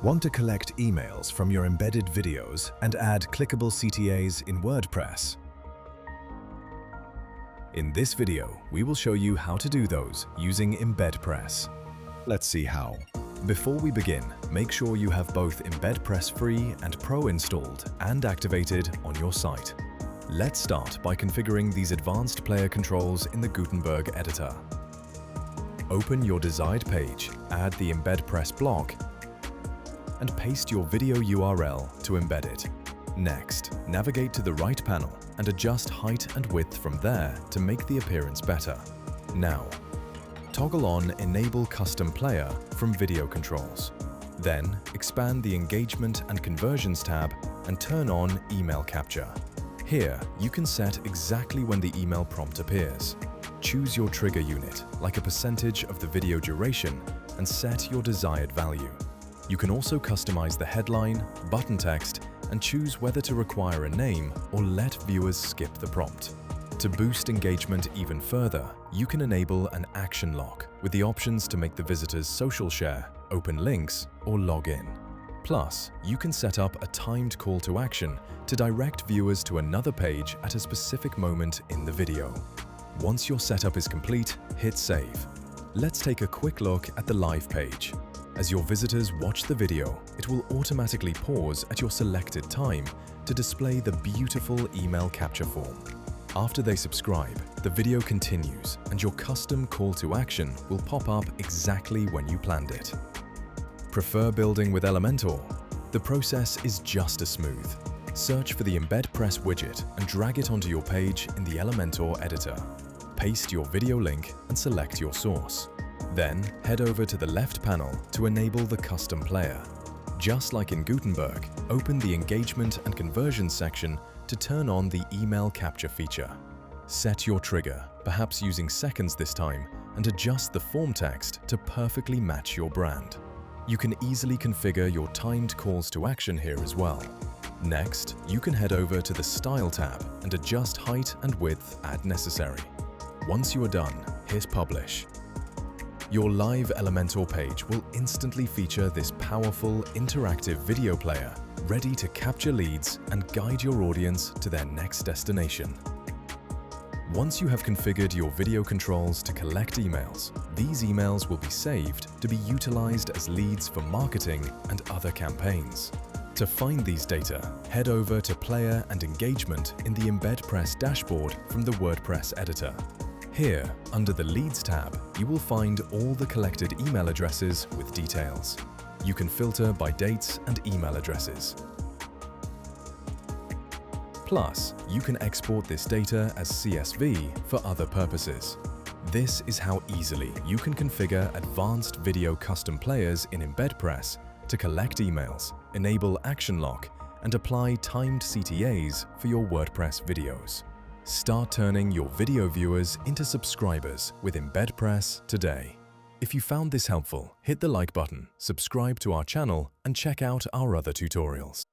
Want to collect emails from your embedded videos and add clickable CTAs in WordPress? In this video, we will show you how to do those using EmbedPress. Let's see how. Before we begin, make sure you have both EmbedPress Free and Pro installed and activated on your site. Let's start by configuring these advanced player controls in the Gutenberg editor. Open your desired page, add the EmbedPress block, and paste your video URL to embed it. Next, navigate to the right panel and adjust height and width from there to make the appearance better. Now, toggle on Enable Custom Player from Video Controls. Then, expand the Engagement and Conversions tab and turn on Email Capture. Here, you can set exactly when the email prompt appears. Choose your trigger unit, like a percentage of the video duration, and set your desired value. You can also customize the headline, button text, and choose whether to require a name or let viewers skip the prompt. To boost engagement even further, you can enable an action lock with the options to make the visitors social share, open links, or log in. Plus, you can set up a timed call to action to direct viewers to another page at a specific moment in the video. Once your setup is complete, hit Save. Let's take a quick look at the live page. As your visitors watch the video, it will automatically pause at your selected time to display the beautiful email capture form. After they subscribe, the video continues and your custom call to action will pop up exactly when you planned it. Prefer building with Elementor? The process is just as smooth. Search for the EmbedPress widget and drag it onto your page in the Elementor editor. Paste your video link and select your source. Then, head over to the left panel to enable the custom player. Just like in Gutenberg, open the Engagement and Conversions section to turn on the email capture feature. Set your trigger, perhaps using seconds this time, and adjust the form text to perfectly match your brand. You can easily configure your timed calls to action here as well. Next, you can head over to the Style tab and adjust height and width as necessary. Once you are done, hit Publish. Your live Elementor page will instantly feature this powerful, interactive video player ready to capture leads and guide your audience to their next destination. Once you have configured your video controls to collect emails, these emails will be saved to be utilized as leads for marketing and other campaigns. To find these data, head over to Player and Engagement in the EmbedPress dashboard from the WordPress editor. Here, under the Leads tab, you will find all the collected email addresses with details. You can filter by dates and email addresses. Plus, you can export this data as CSV for other purposes. This is how easily you can configure advanced video custom players in EmbedPress to collect emails, enable action lock, and apply timed CTAs for your WordPress videos. Start turning your video viewers into subscribers with EmbedPress today. If you found this helpful, hit the like button, subscribe to our channel, and check out our other tutorials.